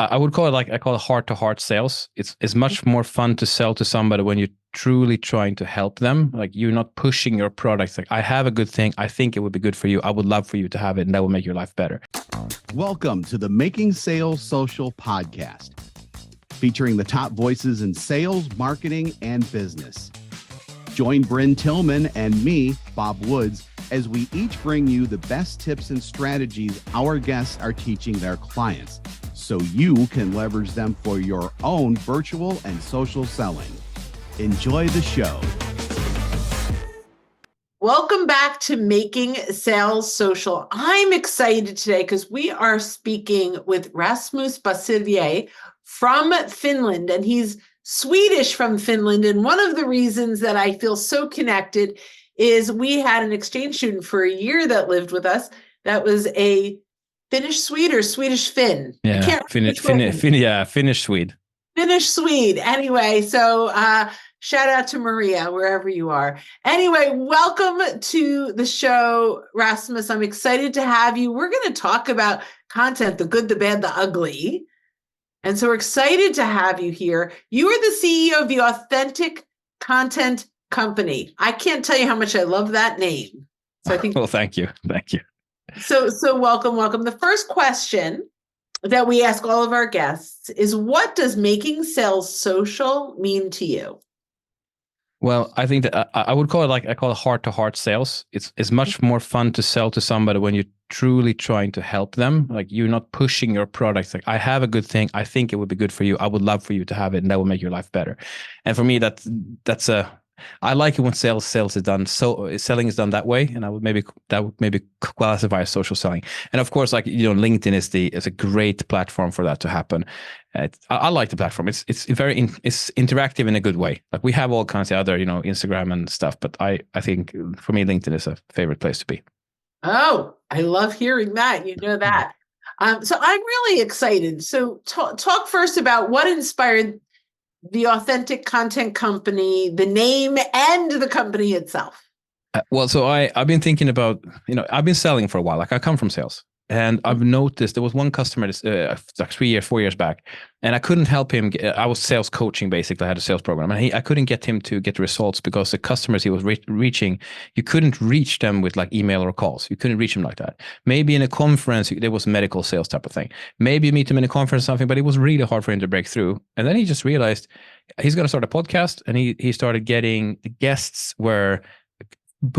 I would call it I call it heart-to-heart sales. It's much more fun to sell to somebody when you're truly trying to help them. Like you're not pushing your products. Like I have a good thing. I think it would be good for you. I would love for you to have it, and that will make your life better. Welcome to the Making Sales Social podcast, featuring the top voices in sales, marketing, and business. Join Brynne Tillman and me, Bob Woods, as we each bring you the best tips and strategies our guests are teaching their clients, so you can leverage them for your own virtual and social selling. Enjoy the show. Welcome back to Making Sales Social. I'm excited today because we are speaking with Rasmus Basilier from Finland, and he's Swedish from Finland. And one of the reasons that I feel so connected is we had an exchange student for a year that lived with us that was a Finnish Swede or Swedish Finn. Yeah, Finnish Swede. Finnish Swede. Anyway, so shout out to Maria, wherever you are. Anyway, welcome to the show, Rasmus. I'm excited to have you. We're going to talk about content, the good, the bad, the ugly. And so we're excited to have you here. You are the CEO of the Authentic Content Company. I can't tell you how much I love that name. So I think. Well, thank you. Thank you. So welcome. The first question that we ask all of our guests is, what does making sales social mean to you? Well, I think that I would call it I call it heart-to-heart sales. It's much more fun to sell to somebody when you're truly trying to help them. Like you're not pushing your products. Like I have a good thing. I think it would be good for you. I would love for you to have it, and that will make your life better. And for me, I like it when sales is done. So selling is done that way, and that would maybe classify as social selling. And of course, LinkedIn is a great platform for that to happen. I like the platform. It's interactive in a good way. Like we have all kinds of other Instagram and stuff, but I think for me LinkedIn is a favorite place to be. Oh, I love hearing that. You know that. So I'm really excited. So talk first about what inspired the Authentic Content Company, the name, and the company itself. So I've been thinking about, I've been selling for a while. Like I come from sales. And I've noticed there was one customer like 4 years back, and I couldn't help him. I was sales coaching, basically. I had a sales program, and I couldn't get him to get results because the customers he was reaching, you couldn't reach them with like email or calls. You couldn't reach them like that. Maybe in a conference, there was medical sales type of thing. Maybe you meet him in a conference or something, but it was really hard for him to break through. And then he just realized he's going to start a podcast, and he started getting the guests were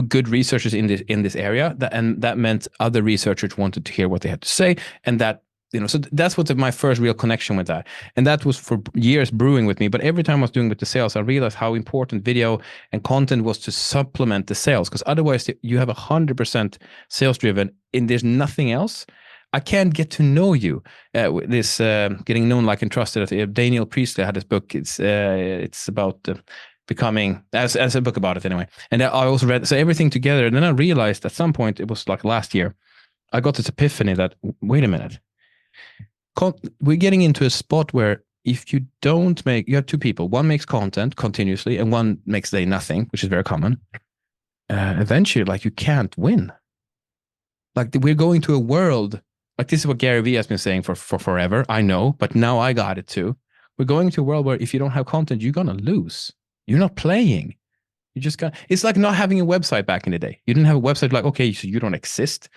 good researchers in this area, that meant other researchers wanted to hear what they had to say, and that so that's what my first real connection with that, and that was for years brewing with me. But every time I was doing with the sales, I realized how important video and content was to supplement the sales, because otherwise you have 100% sales driven and there's nothing else. I can't get to know you. Getting known, like, and trusted. Daniel Priestley had this book. It's about becoming, as a book about it anyway. And I also read everything together. And then I realized at some point, it was like last year, I got this epiphany that, wait a minute, we're getting into a spot where if you have two people, one makes content continuously and one makes nothing, which is very common. Eventually, like, you can't win. Like, we're going to a world, like, this is what Gary Vee has been saying for forever. I know, but now I got it too. We're going to a world where if you don't have content, you're going to lose. You're not playing. You just got. It's like not having a website back in the day. You didn't have a website. Like, okay, so you don't exist,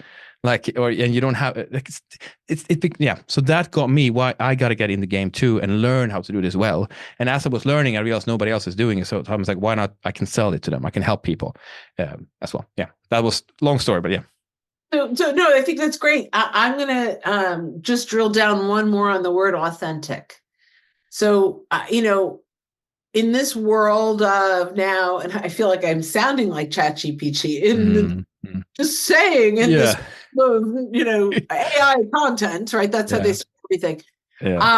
and you don't have. Like, yeah. So that got me why I got to get in the game too and learn how to do this well. And as I was learning, I realized nobody else is doing it. So I was like, why not? I can sell it to them. I can help people as well. Yeah, that was a long story, but yeah. So no, I think that's great. I'm gonna just drill down one more on the word authentic. So in this world of now, and I feel like I'm sounding like ChatGPT just saying in this, AI content, right? That's how they say everything. Yeah.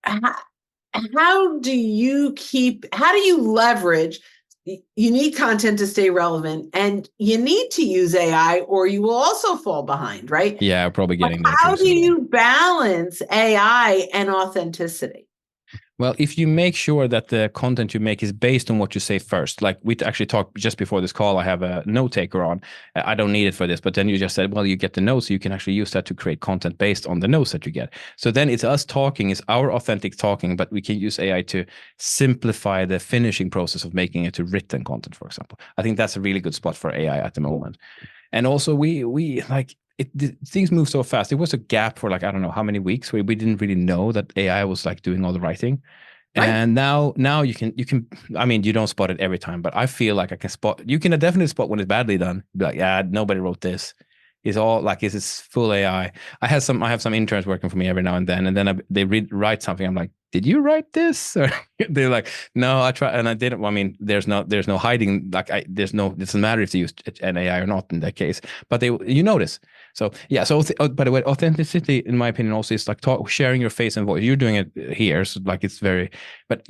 How do you leverage? You need content to stay relevant, and you need to use AI, or you will also fall behind, right? Yeah, probably getting there. How do you balance AI and authenticity? Well, if you make sure that the content you make is based on what you say first, like we actually talked just before this call, I have a note taker on. I don't need it for this, but then you just said, well, you get the notes, so you can actually use that to create content based on the notes that you get. So then it's us talking, it's our authentic talking, but we can use AI to simplify the finishing process of making it to written content, for example. I think that's a really good spot for AI at the moment. And also we like, things move so fast. There was a gap for like, I don't know how many weeks where we didn't really know that AI was like doing all the writing. Right. And now you can, I mean, you don't spot it every time, but I feel like I can spot, you can definitely spot when it's badly done. Be like, yeah, nobody wrote this. It's all like, it's full AI. I have some interns working for me every now and then they write something. I'm like, did you write this? Or they're like, no, I tried and I didn't. I mean, there's no hiding. Like it doesn't matter if they use an AI or not in that case, but you notice. So yeah. So by the way, authenticity, in my opinion, also is like sharing your face and voice. You're doing it here, so like it's very. But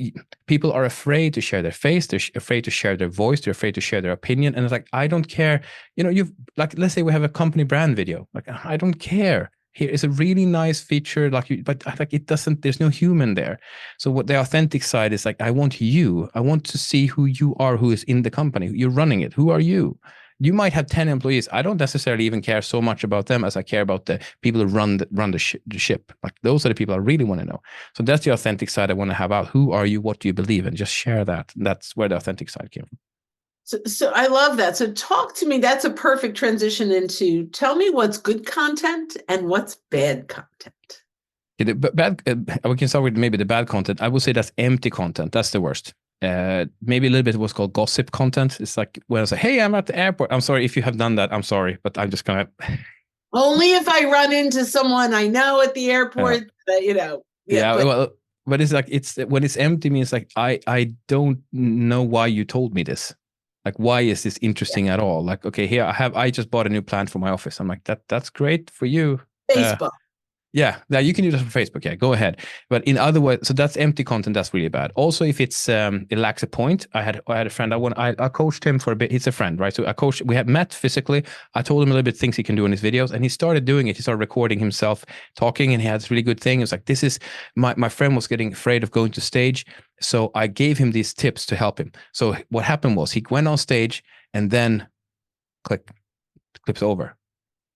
people are afraid to share their face. They're afraid to share their voice. They're afraid to share their opinion. And it's like, I don't care. You know, you've like, let's say we have a company brand video. Like, I don't care. Here is a really nice feature, but like it doesn't. There's no human there. So what the authentic side is like, I want to see who you are, who is in the company. You're running it. Who are you? You might have 10 employees. I don't necessarily even care so much about them as I care about the people who run the ship. Like those are the people I really want to know. So that's the authentic side I want to have out. Who are you? What do you believe in? Just share that. That's where the authentic side came from. So I love that. So talk to me. That's a perfect transition into tell me what's good content and what's bad content. Yeah, we can start with maybe the bad content. I would say that's empty content. That's the worst. Maybe a little bit of what's called gossip content. It's like when I say, hey, I'm at the airport. I'm sorry if you have done that. I'm sorry, but I'm just going to. Only if I run into someone I know at the airport, you know. Yeah, well, but it's like, when it's empty means like, I don't know why you told me this. Like, why is this interesting at all? Like, okay, here I just bought a new plant for my office. I'm like, that's great for you. Facebook. Yeah, you can use it for Facebook. Yeah, go ahead. But in other words, so that's empty content. That's really bad. Also, if it lacks a point. I had a friend. I coached him for a bit. He's a friend, right? So we had met physically. I told him a little bit things he can do in his videos, and he started doing it. He started recording himself talking, and he had this really good thing. It was like, this is my friend was getting afraid of going to stage, so I gave him these tips to help him. So what happened was he went on stage, and then clips over.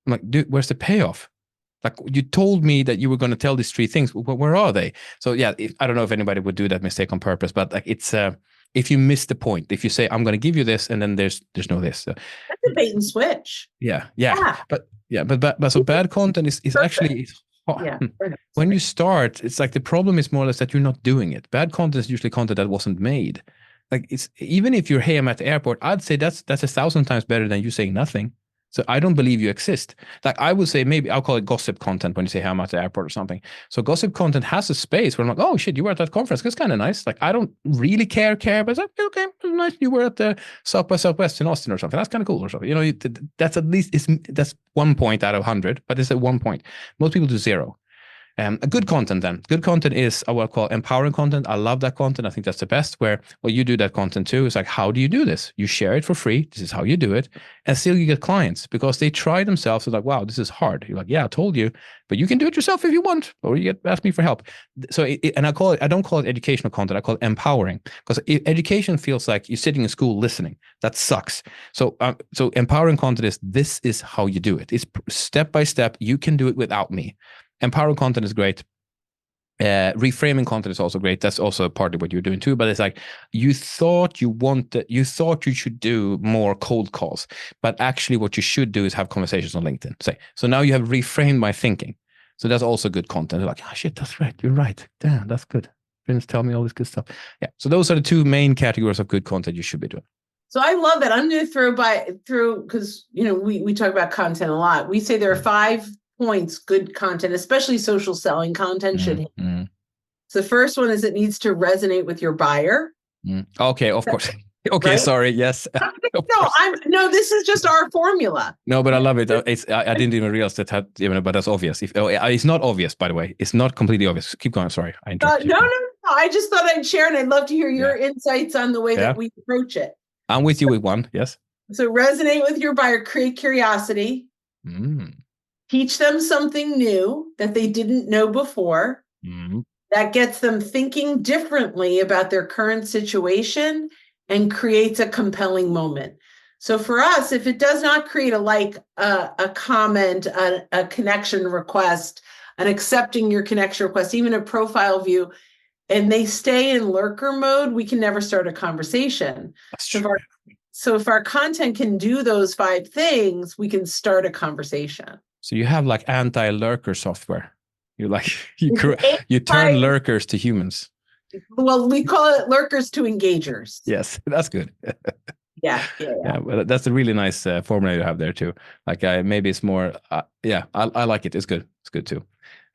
I'm like, dude, where's the payoff? Like, you told me that you were going to tell these 3 things. Where are they? So yeah, I don't know if anybody would do that mistake on purpose, but like it's if you miss the point, if you say I'm going to give you this and then there's no this. That's a bait and switch. Yeah. But so bad content is actually. When you start, it's like the problem is more or less that you're not doing it. Bad content is usually content that wasn't made. Like it's even if you're, hey, I'm at the airport, I'd say that's 1,000 times better than you saying nothing. So I don't believe you exist. Like I would say, maybe I'll call it gossip content when you say, hey, I'm at the airport or something. So gossip content has a space where I'm like, oh shit, you were at that conference. That's kind of nice. Like I don't really care, but it's like, okay, nice. You were at the South by Southwest in Austin or something. That's kind of cool or something. You know, that's at least, that's 1 point out of 100, but it's at 1 point. Most people do 0. A good content then. Good content is what I call empowering content. I love that content. I think that's the best, where, well, you do that content too. It's like, how do you do this? You share it for free. This is how you do it. And still you get clients because they try themselves. They're like, wow, this is hard. You're like, yeah, I told you, but you can do it yourself if you want, or you ask me for help. So, and I don't call it educational content. I call it empowering, because education feels like you're sitting in school listening. That sucks. So empowering content this is how you do it. It's step by step. You can do it without me. Empowering content is great. Reframing content is also great. That's also partly what you're doing too. But it's like, you thought you should do more cold calls, but actually what you should do is have conversations on LinkedIn. So now you have reframed my thinking. So that's also good content. They're like, oh shit, that's right. You're right. Damn, that's good. Friends tell me all this good stuff. Yeah. So those are the 2 main categories of good content you should be doing. So I love that. I'm going to through because we talk about content a lot. We say there are 5 points good content, especially social selling content, should hit. So the first one is it needs to resonate with your buyer. Okay, of course. Okay, right? Sorry. Yes. No, this is just our formula. No, but I love it. I didn't even realize that, but that's obvious. It's not obvious, by the way. It's not completely obvious. Keep going. Sorry, I interrupted you. No. I just thought I'd share, and I'd love to hear your insights on the way that we approach it. I'm with you with one. Yes. So resonate with your buyer, create curiosity. Teach them something new that they didn't know before. that gets them thinking differently about their current situation and creates a compelling moment. So for us, if it does not create a comment, a connection request, an accepting your connection request, even a profile view, and they stay in lurker mode, we can never start a conversation. That's So true. if our content can do those 5 things, we can start a conversation. So you have like anti-lurker software. You like you It's turn lurkers to humans. Well, we call it lurkers to engagers. Yes, that's good. Yeah. Well, that's a really nice formula you have there too. Like maybe it's more. I like it. It's good. It's good too.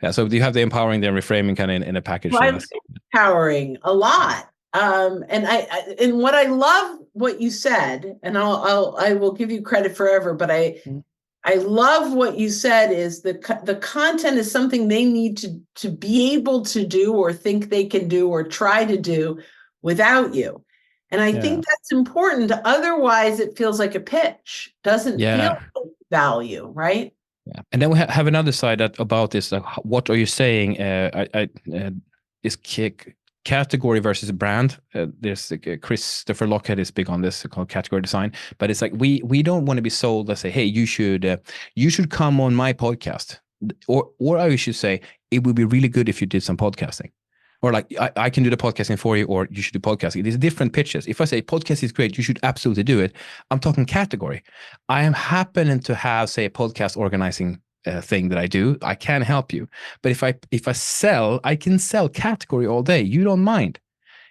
Yeah. So do you have the empowering, the reframing kind of in a package? Well, I'm empowering a lot. And what I love what you said, and I will give you credit forever, but I love what you said is the content is something they need to be able to do or think they can do or try to do without you. And I think that's important. Otherwise, it feels like a pitch. Doesn't feel like value, right? Yeah. And then we have another side about this. Like, what are you saying? Is category versus brand. There's Christopher Lockhead is big on this called category design. But it's like we don't want to be sold. Let's say, hey, you should come on my podcast, or I should say, it would be really good if you did some podcasting. Or like, I can do the podcasting for you, or you should do podcasting. These different pitches. If I say podcast is great, you should absolutely do it. I'm talking category. I am happening to have, say, a podcast organizing thing that I do. I can help you. But if I sell, I can sell category all day. You don't mind.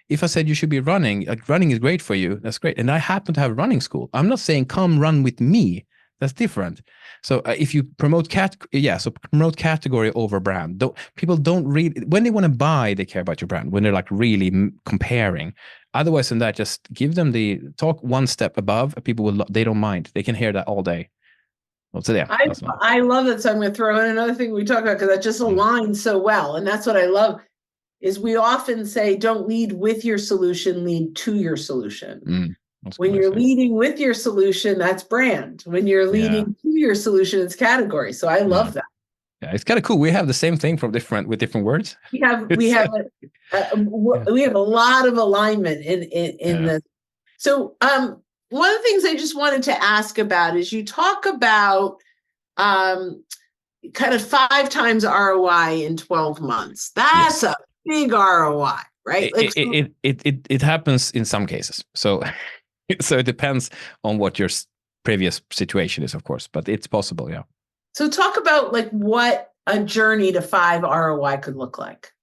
If I said you should be running, like running is great for you, that's great. And I happen to have a running school. I'm not saying come run with me. That's different. So if you promote promote category over brand. People don't really, when they want to buy, they care about your brand. When they're like really comparing. Otherwise than that, just give them the talk one step above. People they don't mind. They can hear that all day. Well, so I love that. So I'm going to throw in another thing we talk about because that just aligns so well. And that's what I love is we often say, don't lead with your solution, lead to your solution. When you're leading with your solution, that's brand. When you're leading to your solution, it's category. So I love that. Yeah, it's kind of cool. We have the same thing with different words. We have a lot of alignment in this. So one of the things I just wanted to ask about is you talk about kind of 5 times ROI in 12 months. That's a big ROI, right? It happens in some cases. So it depends on what your previous situation is, of course, but it's possible, yeah. So talk about like what a journey to 5 ROI could look like.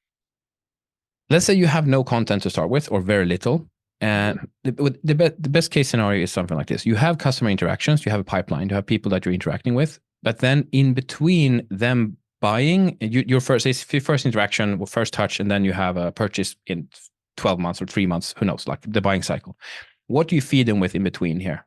Let's say you have no content to start with or very little. And the best case scenario is something like this. You have customer interactions, you have a pipeline, you have people that you're interacting with, but then in between them buying, your first interaction or first touch, and then you have a purchase in 12 months or 3 months, who knows, like the buying cycle. What do you feed them with in between here?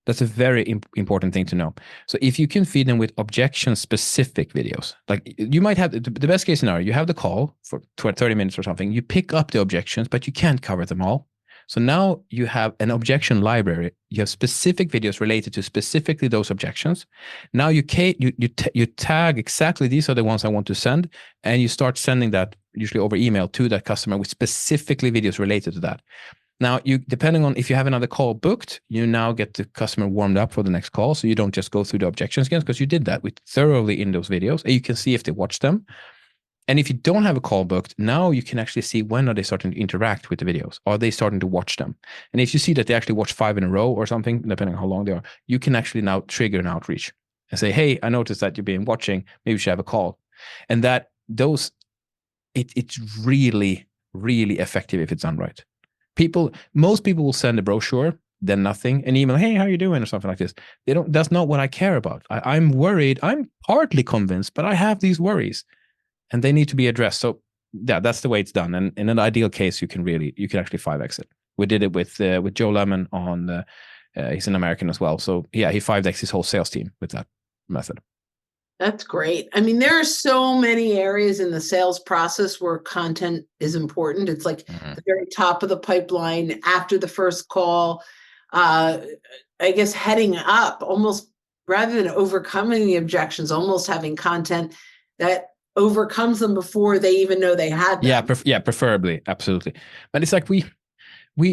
That's a very important thing to know. So if you can feed them with objection-specific videos, like you might have the best case scenario, you have the call for 30 minutes or something, you pick up the objections, but you can't cover them all. So now you have an objection library. You have specific videos related to specifically those objections. Now you tag exactly these are the ones I want to send, and you start sending that usually over email to that customer with specifically videos related to that. Now, depending on if you have another call booked, you now get the customer warmed up for the next call. So you don't just go through the objections again, because you did that thoroughly in those videos, and you can see if they watched them. And if you don't have a call booked, now you can actually see when are they starting to interact with the videos. Are they starting to watch them? And if you see that they actually watch 5 in a row or something, depending on how long they are, you can actually now trigger an outreach and say, hey, I noticed that you've been watching. Maybe you should have a call. And it's really, really effective if it's done right. Most people will send a brochure, then nothing, an email, hey, how are you doing, or something like this. That's not what I care about. I'm worried. I'm partly convinced, but I have these worries, and they need to be addressed. So yeah, that's the way it's done. And in an ideal case, you can actually 5x it. We did it with Joe Lemon on. He's an American as well, so yeah, he 5x his whole sales team with that method. That's great. I mean, there are so many areas in the sales process where content is important. It's like the very top of the pipeline, after the first call, I guess heading up, almost rather than overcoming the objections, almost having content that overcomes them before they even know they had them. Yeah, preferably, absolutely. But it's like we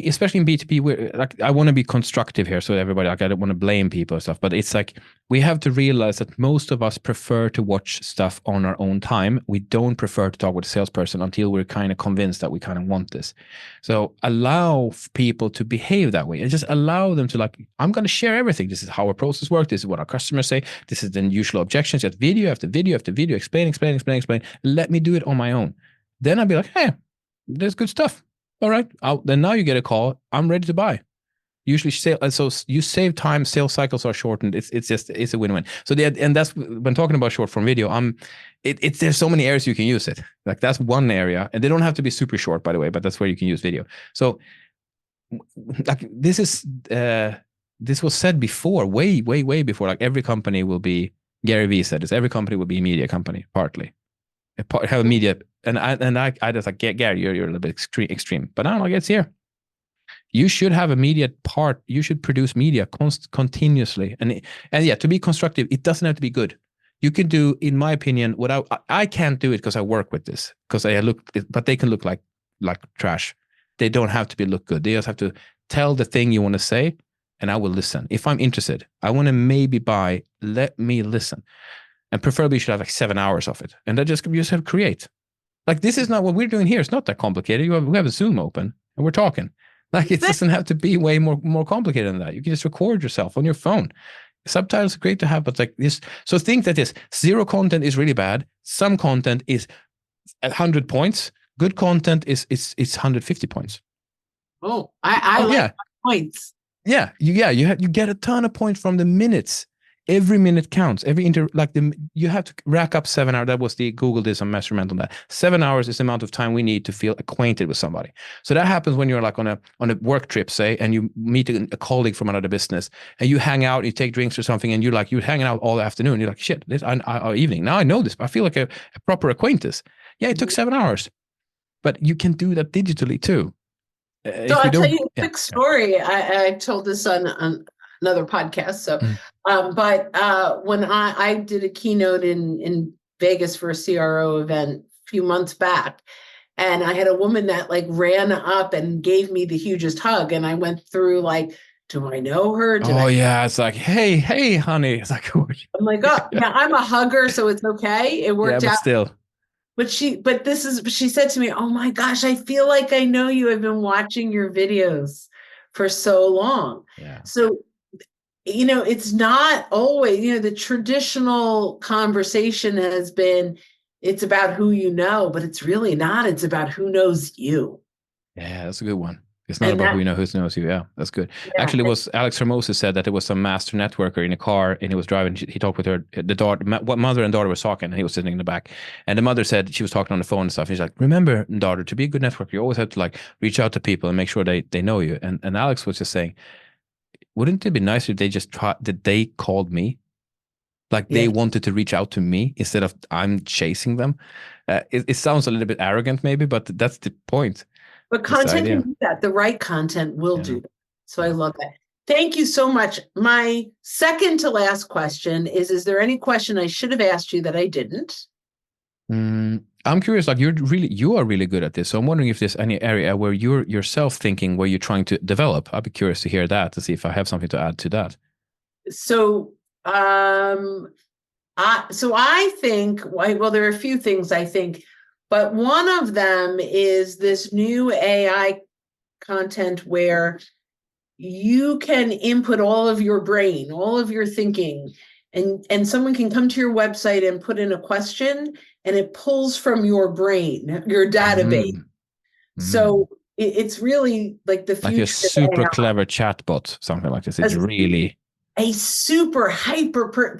especially in B2B, we're like, I want to be constructive here, so everybody, like, I don't want to blame people and stuff, but it's like we have to realize that most of us prefer to watch stuff on our own time. We don't prefer to talk with a salesperson until we're kind of convinced that we kind of want this. So allow people to behave that way, and just allow them to, like, I'm going to share everything. This is how our process works. This is what our customers say. This is the usual objections. You have video after video after video, explain. Let me do it on my own. Then I'll be like, hey, there's good stuff. All right. Then now you get a call. I'm ready to buy. Usually, so you save time. Sales cycles are shortened. It's a win-win. So and that's when talking about short form video. There's so many areas you can use it. Like, that's one area, and they don't have to be super short, by the way. But that's where you can use video. So, like, this was said before, way before. Like, every company will be, Gary Vee said this. Every company will be a media company, partly. Have a media, and I just like, Gary, you're a little bit extreme, but I don't know, it's here. You should have a media part. You should produce media continuously, and yeah, to be constructive, it doesn't have to be good. You can do, in my opinion, what I can't do it because I work with this, because but they can look like trash. They don't have to look good. They just have to tell the thing you want to say, and I will listen. If I'm interested, I want to maybe buy. Let me listen. And preferably you should have like 7 hours of it. And that you just have to create. Like, this is not what we're doing here. It's not that complicated. We have a Zoom open and we're talking. Like, it doesn't have to be way more complicated than that. You can just record yourself on your phone. Subtitles are great to have, but like this. So think that this zero content is really bad. Some content is 100 points. Good content is 150 points. Oh, I like points. Yeah, you get a ton of points from the minutes. Every minute counts. You have to rack up 7 hours. That was Google did some measurement on that. 7 hours is the amount of time we need to feel acquainted with somebody. So that happens when you're like on a work trip, say, and you meet a colleague from another business, and you hang out, you take drinks or something, and you're hanging out all afternoon. You're like, shit, this evening. Now I know this. I feel like a proper acquaintance. Yeah, it took 7 hours, but you can do that digitally too. So I'll tell you a quick story. I told this on another podcast. So, but when I did a keynote in Vegas for a CRO event a few months back, and I had a woman that like ran up and gave me the hugest hug, and I went through like, do I know her? It's like, hey, honey. It's like, I'm like, oh, yeah, I'm a hugger, so it's okay. It worked out. Still. But she said to me, oh my gosh, I feel like I know you. I've been watching your videos for so long. Yeah. So, it's not always, the traditional conversation has been, it's about who you know, but it's really not. It's about who knows you. Yeah, that's a good one. It's not about who you know, who knows you. Yeah, that's good. Yeah. Actually, it was Alex Hermosa said that there was some master networker in a car, and he was driving. He talked with her, the daughter, what mother and daughter was talking, and he was sitting in the back. And the mother said she was talking on the phone and stuff. He's like, remember, daughter, to be a good networker, you always have to like reach out to people and make sure they know you. And Alex was just saying, wouldn't it be nicer if they just that they called me? Like they wanted to reach out to me instead of I'm chasing them. It sounds a little bit arrogant maybe, but that's the point. But content can do that. The right content will do that. So I love that. Thank you so much. My second to last question is there any question I should have asked you that I didn't? I'm curious, like you are really good at this. So I'm wondering if there's any area where you're yourself thinking where you're trying to develop. I'd be curious to hear that, to see if I have something to add to that. So, I think, well, there are a few things I think, but one of them is this new AI content where you can input all of your brain, all of your thinking, and someone can come to your website and put in a question, and it pulls from your brain, your database. So it's really like the future. Like a super clever chatbot, something like this. It's really a super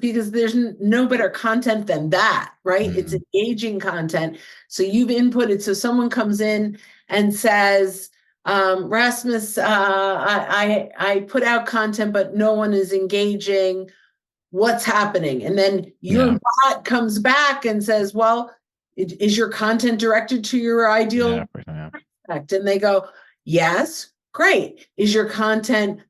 because there's no better content than that, right? It's engaging content. So you've inputted, so someone comes in and says, Rasmus, I put out content, but no one is engaging. What's happening? And then your bot comes back and says, well, is your content directed to your ideal prospect? And they go, yes, great. Is your content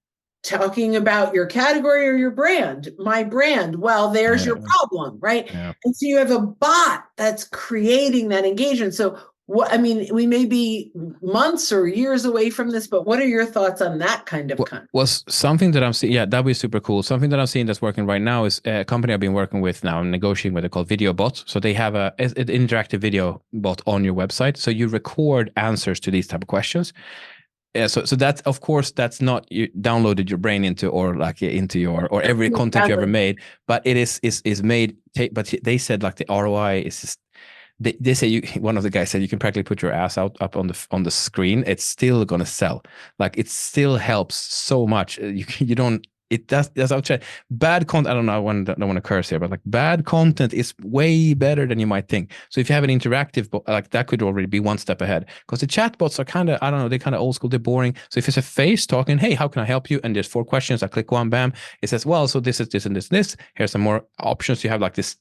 talking about your category or your brand, my brand. Well, there's your problem, right? Yeah. And so you have a bot that's creating that engagement. So what, I mean, we may be months or years away from this, but what are your thoughts on that kind of content? Was something that I'm seeing, yeah, that'd be super cool. Something that I'm seeing that's working right now is a company I've been working with now. I'm negotiating with. They're called Video Bots. So they have an interactive video bot on your website. So you record answers to these type of questions. So that's, of course, that's not you downloaded your brain into or like into your or every content you ever made, but it is made. But they said like the ROI is just. They say one of the guys said you can practically put your ass out up on the screen. It's still gonna sell. Like it still helps so much. You don't. It does. Bad content. I don't know. I don't want to curse here, but like bad content is way better than you might think. So if you have an interactive, like that could already be one step ahead. Because the chatbots are kind of, I don't know, they're kind of old school. They're boring. So if it's a face talking, hey, how can I help you? And there's 4 questions. I click one, bam. It says, well, so this is this and this and this. Here's some more options. You have like this.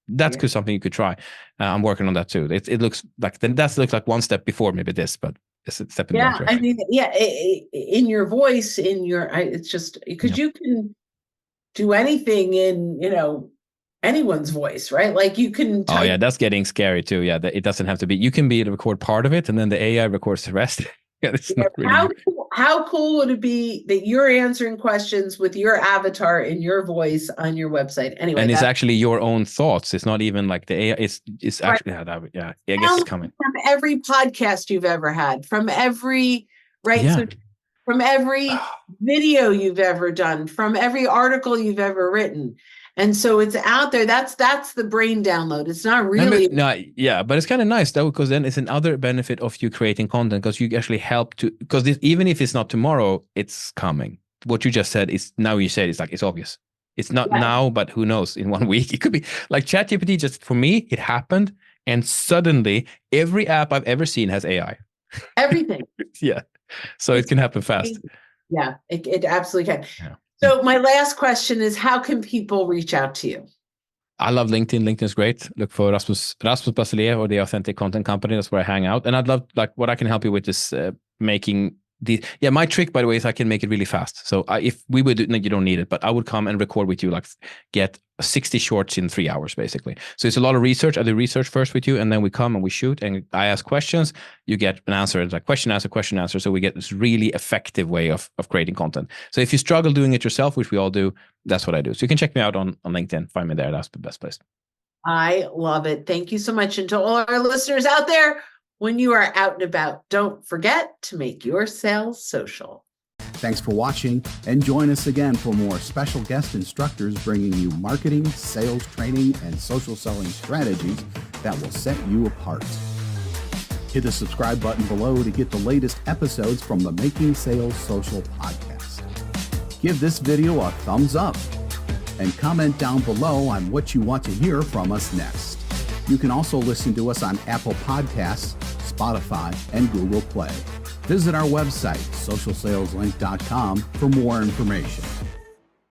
That's good, something you could try. I'm working on that too. It looks like looks like one step before maybe this, but it's a step in the right direction. I mean, in your voice, it's just because you can do anything in anyone's voice, right? Like you can. Oh yeah, that's getting scary too. Yeah, it doesn't have to be. You can record part of it, and then the AI records the rest. Not really how cool would it be that you're answering questions with your avatar in your voice on your website? Anyway, and it's actually your own thoughts. It's not even like the AI. It's actually I guess it's coming from every podcast you've ever had, from every so from every video you've ever done, from every article you've ever written. And so it's out there. That's the brain download. It's not really. But it's kind of nice though, because then it's another benefit of you creating content, because you actually help to, because even if it's not tomorrow, it's coming. What you just said is, now you said, it's like, it's obvious. It's not now, but who knows, in 1 week, it could be like ChatGPT. Just for me, it happened. And suddenly every app I've ever seen has AI. Everything. Yeah. So it can happen fast. Yeah, it absolutely can. Yeah. So my last question is, how can people reach out to you? I love LinkedIn. LinkedIn is great. Look for Rasmus Basilier or the Authentic Content Company. That's where I hang out. And I'd love, like, what I can help you with is making my trick, by the way, is I can make it really fast. So if we would, you don't need it, but I would come and record with you, like get 60 shorts in 3 hours, basically. So it's a lot of research. I do research first with you, and then we come and we shoot, and I ask questions. You get an answer. It's like question, answer. So we get this really effective way of creating content. So if you struggle doing it yourself, which we all do, that's what I do. So you can check me out on LinkedIn. Find me there. That's the best place. I love it. Thank you so much. And to all our listeners out there, when you are out and about, don't forget to make your sales social. Thanks for watching, and join us again for more special guest instructors bringing you marketing, sales training, and social selling strategies that will set you apart. Hit the subscribe button below to get the latest episodes from the Making Sales Social podcast. Give this video a thumbs up and comment down below on what you want to hear from us next. You can also listen to us on Apple Podcasts, Spotify, and Google Play. Visit our website, socialsaleslink.com, for more information.